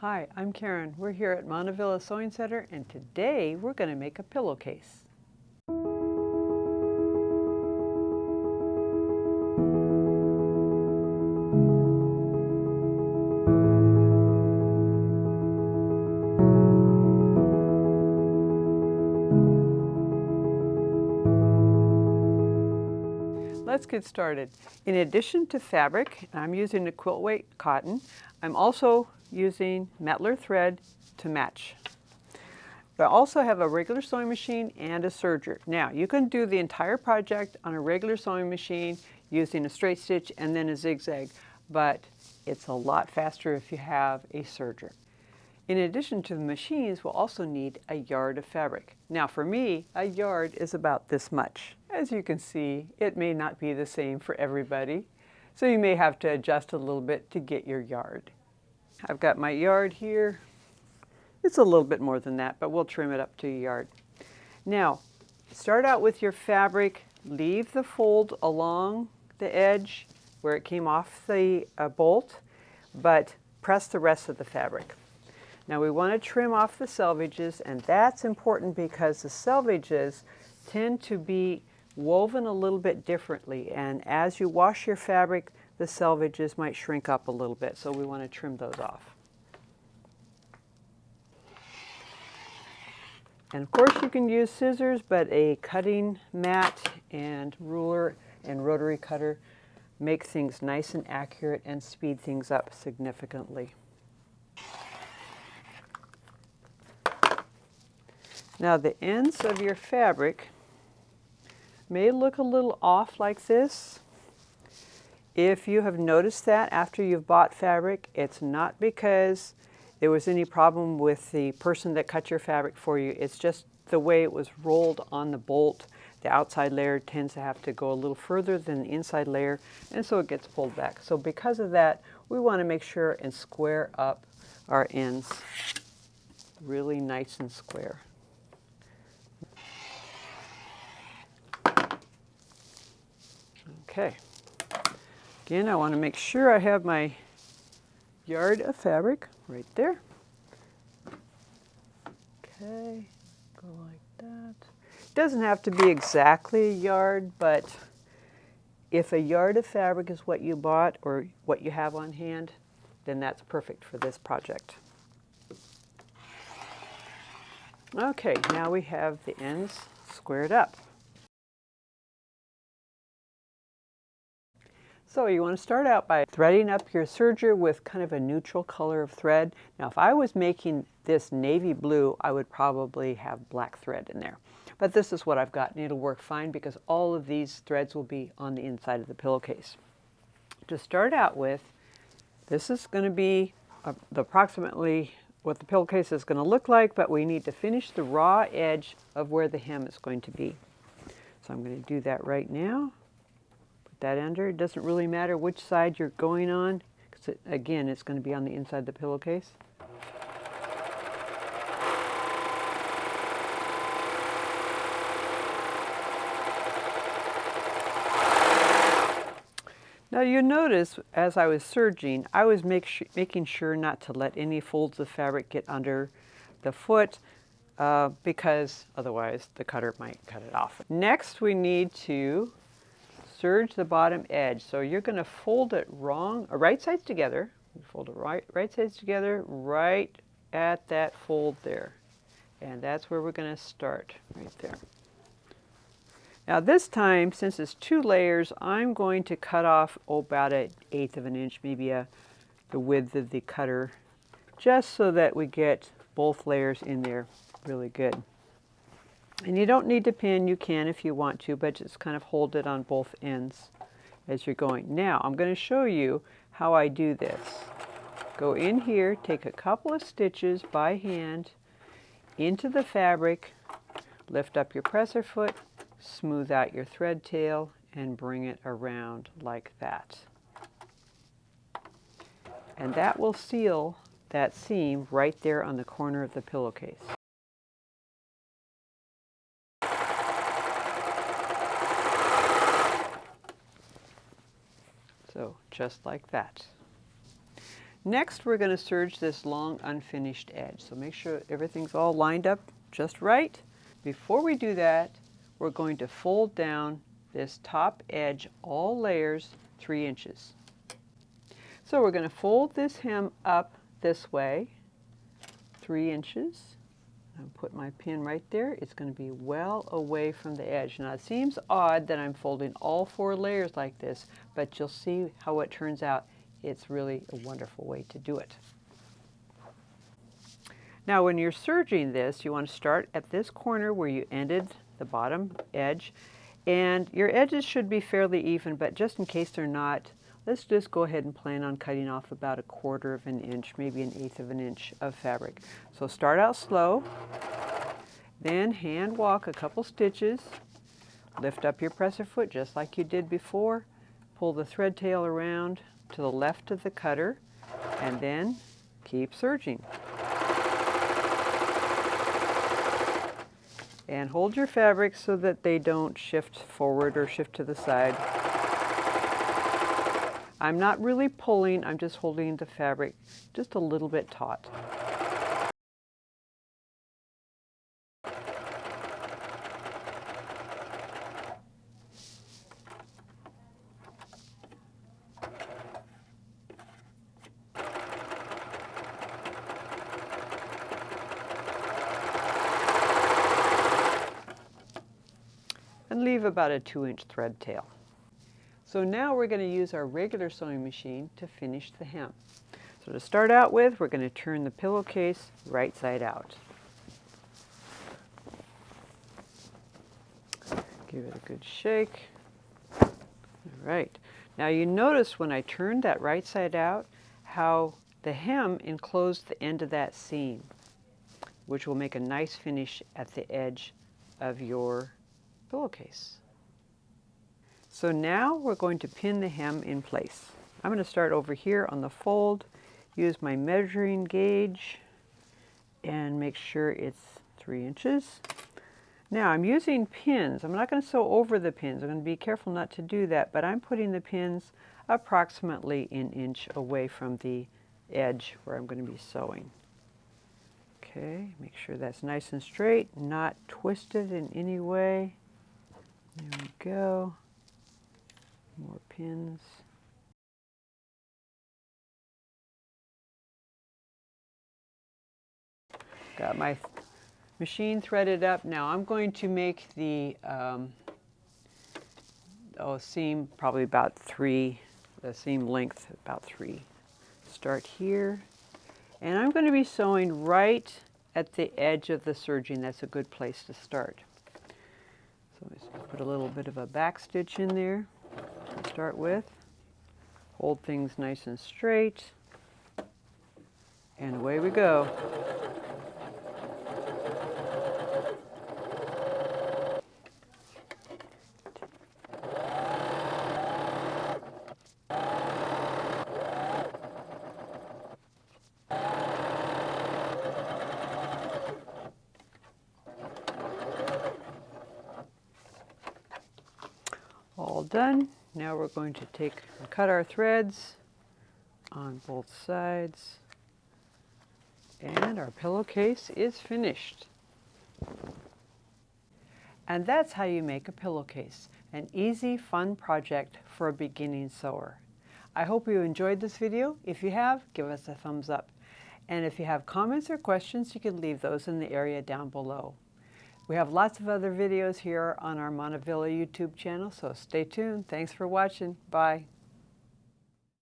Hi, I'm Karen. We're here at Montavilla Sewing Center, and today we're going to make a pillowcase. Let's get started. In addition to fabric, I'm using a quilt weight cotton. I'm also using Mettler thread to match. I also have a regular sewing machine and a serger. Now, you can do the entire project on a regular sewing machine using a straight stitch and then a zigzag, but it's a lot faster if you have a serger. In addition to the machines, we'll also need a yard of fabric. Now for me, a yard is about this much. As you can see, it may not be the same for everybody, so you may have to adjust a little bit to get your yard. I've got my yard here. It's a little bit more than that, but we'll trim it up to a yard. Now, start out with your fabric, leave the fold along the edge where it came off the bolt, but press the rest of the fabric. Now we want to trim off the selvages, and that's important because the selvages tend to be woven a little bit differently, and as you wash your fabric, the selvages might shrink up a little bit, so we want to trim those off. And of course you can use scissors, but a cutting mat and ruler and rotary cutter make things nice and accurate and speed things up significantly. Now the ends of your fabric may look a little off like this. If you have noticed that after you've bought fabric, it's not because there was any problem with the person that cut your fabric for you. It's just the way it was rolled on the bolt. The outside layer tends to have to go a little further than the inside layer, and so it gets pulled back. So because of that, we want to make sure and square up our ends really nice and square. Okay, again, I want to make sure I have my yard of fabric right there. Okay, go like that. It doesn't have to be exactly a yard, but if a yard of fabric is what you bought or what you have on hand, then that's perfect for this project. Okay, now we have the ends squared up. So you want to start out by threading up your serger with kind of a neutral color of thread. Now if I was making this navy blue, I would probably have black thread in there. But this is what I've got, and it'll work fine because all of these threads will be on the inside of the pillowcase. To start out with, this is going to be approximately what the pillowcase is going to look like, but we need to finish the raw edge of where the hem is going to be. So I'm going to do that right now. That under. It doesn't really matter which side you're going on, because again, it's going to be on the inside of the pillowcase. Now you notice as I was serging, I was making sure not to let any folds of fabric get under the foot because otherwise the cutter might cut it off. Next we need to serge the bottom edge. So you're going to fold it right sides together. Fold it right sides together right at that fold there. And that's where we're going to start, right there. Now this time, since it's 2 layers, I'm going to cut off about 1/8 of an inch, maybe the width of the cutter, just so that we get both layers in there really good. And you don't need to pin, you can if you want to, but just kind of hold it on both ends as you're going. Now, I'm going to show you how I do this. Go in here, take a couple of stitches by hand into the fabric, lift up your presser foot, smooth out your thread tail, and bring it around like that. And that will seal that seam right there on the corner of the pillowcase. So just like that. Next, we're going to serge this long unfinished edge. So make sure everything's all lined up just right. Before we do that, we're going to fold down this top edge, all layers, 3 inches. So we're going to fold this hem up this way, 3 inches. I'll put my pin right there. It's going to be well away from the edge. Now it seems odd that I'm folding all 4 layers like this, but you'll see how it turns out. It's really a wonderful way to do it. Now when you're serging this, you want to start at this corner where you ended the bottom edge, and your edges should be fairly even, but just in case they're not, let's just go ahead and plan on cutting off about 1/4 of an inch, maybe 1/8 of an inch of fabric. So start out slow, then hand walk a couple stitches, lift up your presser foot just like you did before, pull the thread tail around to the left of the cutter, and then keep serging. And hold your fabric so that they don't shift forward or shift to the side. I'm not really pulling, I'm just holding the fabric just a little bit taut. And leave about a 2-inch thread tail. So now we're going to use our regular sewing machine to finish the hem. So to start out with, we're going to turn the pillowcase right side out. Give it a good shake. All right. Now you notice when I turned that right side out how the hem enclosed the end of that seam, which will make a nice finish at the edge of your pillowcase. So now we're going to pin the hem in place. I'm going to start over here on the fold, use my measuring gauge, and make sure it's 3 inches. Now I'm using pins. I'm not going to sew over the pins. I'm going to be careful not to do that, but I'm putting the pins approximately 1 inch away from the edge where I'm going to be sewing. Okay, make sure that's nice and straight, not twisted in any way. There we go. More pins. Got my machine threaded up. Now I'm going to make the seam probably about 3, the seam length about 3. Start here. And I'm going to be sewing right at the edge of the serging. That's a good place to start. So let's put a little bit of a back stitch in there to start with. Hold things nice and straight. And away we go. All done. Now we're going to take and cut our threads on both sides. And our pillowcase is finished. And that's how you make a pillowcase, an easy, fun project for a beginning sewer. I hope you enjoyed this video. If you have, give us a thumbs up. And if you have comments or questions, you can leave those in the area down below. We have lots of other videos here on our Montavilla YouTube channel, so stay tuned. Thanks for watching. Bye.